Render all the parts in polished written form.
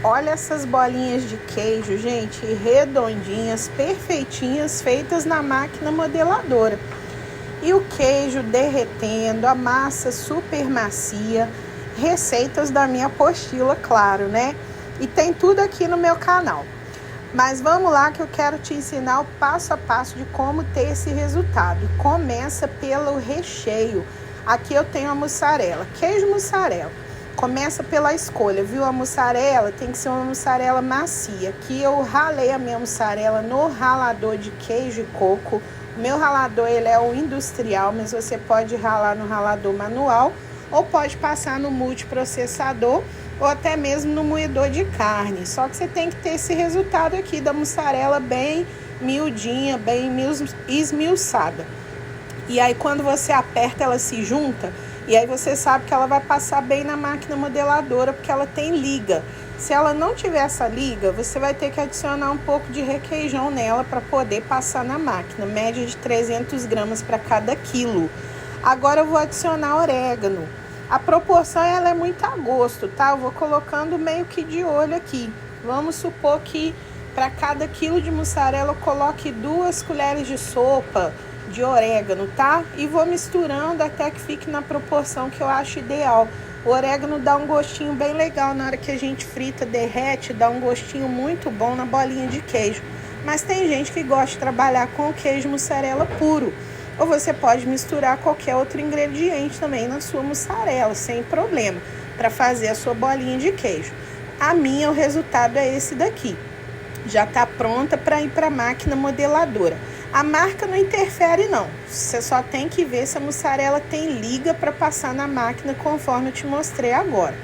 Olha essas bolinhas de queijo, gente, redondinhas, perfeitinhas, feitas na máquina modeladora. E o queijo derretendo, a massa super macia, receitas da minha apostila, claro, né? E tem tudo aqui no meu canal. Mas vamos lá que eu quero te ensinar o passo a passo de como ter esse resultado. Começa pelo recheio. Aqui eu tenho a mussarela, queijo mussarela. Começa pela escolha, viu? A mussarela tem que ser uma mussarela macia. Aqui eu ralei a minha mussarela no ralador de queijo e coco. O meu ralador ele é o industrial, mas você pode ralar no ralador manual ou pode passar no multiprocessador ou até mesmo no moedor de carne. Só que você tem que ter esse resultado aqui da mussarela bem miudinha, bem esmiuçada. E aí quando você aperta, ela se junta. E aí você sabe que ela vai passar bem na máquina modeladora, porque ela tem liga. Se ela não tiver essa liga, você vai ter que adicionar um pouco de requeijão nela para poder passar na máquina. Média de 300 gramas para cada quilo. Agora eu vou adicionar orégano. A proporção ela é muito a gosto, tá? Eu vou colocando meio que de olho aqui. Vamos supor que para cada quilo de mussarela eu coloque 2 colheres de sopa de orégano, tá? E vou misturando até que fique na proporção que eu acho ideal. O orégano dá um gostinho bem legal na hora que a gente frita, derrete, dá um gostinho muito bom na bolinha de queijo. Mas tem gente que gosta de trabalhar com o queijo mussarela puro. Ou você pode misturar qualquer outro ingrediente também na sua mussarela, sem problema, para fazer a sua bolinha de queijo. A minha, o resultado é esse daqui. Já está pronta para ir para a máquina modeladora. A marca não interfere não, você só tem que ver se a mussarela tem liga para passar na máquina conforme eu te mostrei agora.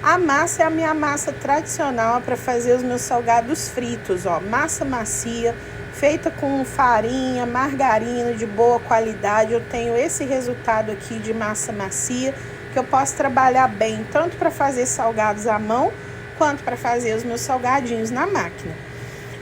A massa é a minha massa tradicional para fazer os meus salgados fritos, ó, massa macia, feita com farinha, margarina de boa qualidade. Eu tenho esse resultado aqui de massa macia, que eu posso trabalhar bem, tanto para fazer salgados à mão, quanto para fazer os meus salgadinhos na máquina.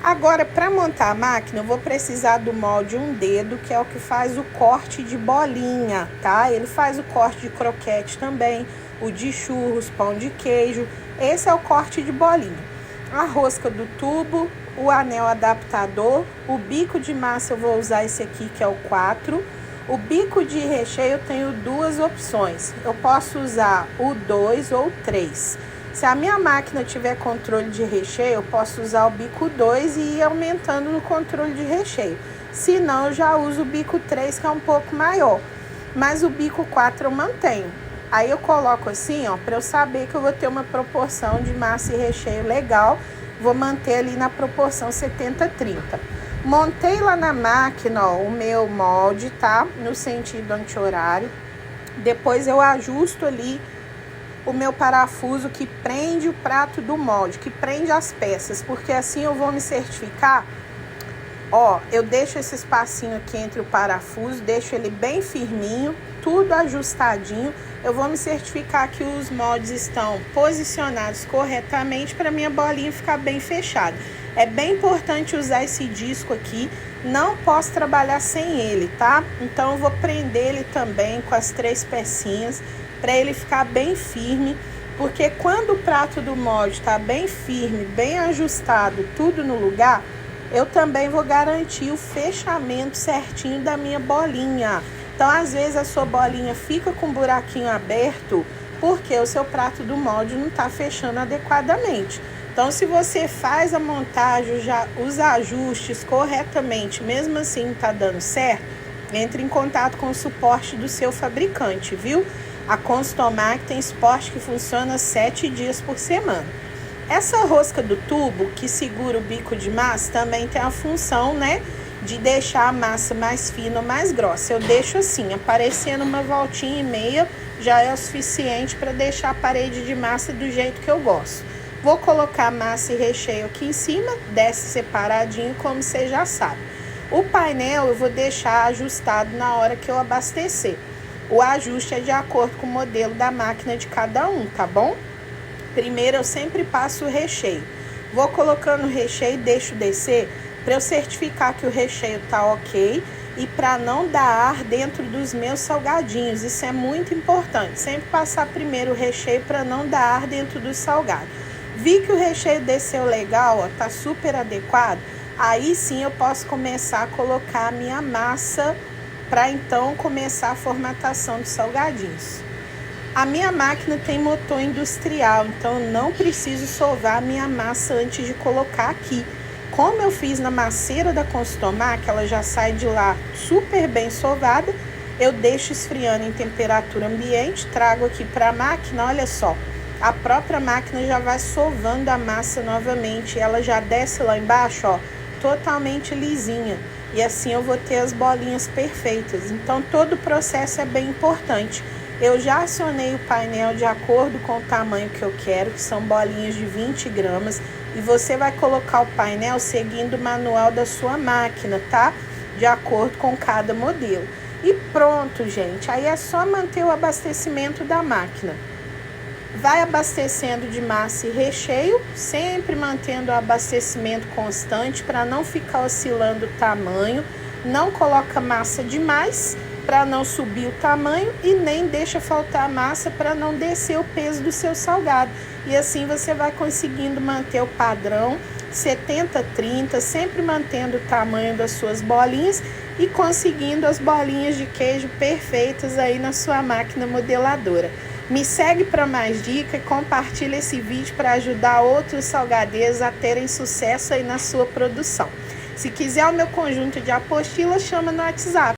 Agora, para montar a máquina, eu vou precisar do molde 1 dedo, que é o que faz o corte de bolinha, tá? Ele faz o corte de croquete também, o de churros, pão de queijo. Esse é o corte de bolinha. A rosca do tubo, o anel adaptador, o bico de massa eu vou usar esse aqui, que é o 4. O bico de recheio eu tenho 2 opções. Eu posso usar o 2 ou o 3. Se a minha máquina tiver controle de recheio, eu posso usar o bico 2 e ir aumentando no controle de recheio. Se não, eu já uso o bico 3, que é um pouco maior. Mas o bico 4 eu mantenho. Aí eu coloco assim, ó, para eu saber que eu vou ter uma proporção de massa e recheio legal. Vou manter ali na proporção 70-30. Montei lá na máquina, ó, o meu molde, tá? No sentido anti-horário. Depois eu ajusto ali o meu parafuso que prende o prato do molde, que prende as peças, porque assim eu vou me certificar. Ó, eu deixo esse espacinho aqui entre o parafuso, deixo ele bem firminho, tudo ajustadinho. Eu vou me certificar que os moldes estão posicionados corretamente para minha bolinha ficar bem fechada. É bem importante usar esse disco aqui, não posso trabalhar sem ele, tá? Então eu vou prender ele também com as 3 pecinhas, para ele ficar bem firme, porque quando o prato do molde está bem firme, bem ajustado, tudo no lugar, eu também vou garantir o fechamento certinho da minha bolinha. Então, às vezes, a sua bolinha fica com um buraquinho aberto, porque o seu prato do molde não está fechando adequadamente. Então, se você faz a montagem, já os ajustes corretamente, mesmo assim não está dando certo, entre em contato com o suporte do seu fabricante, viu? A Constomac tem suporte que funciona 7 dias por semana. Essa rosca do tubo que segura o bico de massa também tem a função, né, de deixar a massa mais fina ou mais grossa. Eu deixo assim, aparecendo uma voltinha e meia, já é o suficiente para deixar a parede de massa do jeito que eu gosto. Vou colocar massa e recheio aqui em cima, desce separadinho, como você já sabe. O painel eu vou deixar ajustado na hora que eu abastecer. O ajuste é de acordo com o modelo da máquina de cada um, tá bom? Primeiro eu sempre passo o recheio. Vou colocando o recheio e deixo descer para eu certificar que o recheio tá ok e para não dar ar dentro dos meus salgadinhos. Isso é muito importante. Sempre passar primeiro o recheio para não dar ar dentro do salgado. Vi que o recheio desceu legal, ó, tá super adequado. Aí sim eu posso começar a colocar a minha massa para então começar a formatação dos salgadinhos. A minha máquina tem motor industrial, então eu não preciso sovar a minha massa antes de colocar aqui. Como eu fiz na maceira da Constomar, que ela já sai de lá super bem sovada, eu deixo esfriando em temperatura ambiente, trago aqui para a máquina, olha só. A própria máquina já vai sovando a massa novamente, ela já desce lá embaixo, ó, totalmente lisinha. E assim eu vou ter as bolinhas perfeitas. Então todo o processo é bem importante. Eu já acionei o painel de acordo com o tamanho que eu quero, que são bolinhas de 20 gramas. E você vai colocar o painel seguindo o manual da sua máquina, tá? De acordo com cada modelo. E pronto, gente. Aí é só manter o abastecimento da máquina. Vai abastecendo de massa e recheio, sempre mantendo o abastecimento constante para não ficar oscilando o tamanho. Não coloca massa demais para não subir o tamanho e nem deixa faltar massa para não descer o peso do seu salgado. E assim você vai conseguindo manter o padrão 70-30, sempre mantendo o tamanho das suas bolinhas e conseguindo as bolinhas de queijo perfeitas aí na sua máquina modeladora. Me segue para mais dicas e compartilha esse vídeo para ajudar outros salgadeiros a terem sucesso aí na sua produção. Se quiser o meu conjunto de apostilas, chama no WhatsApp.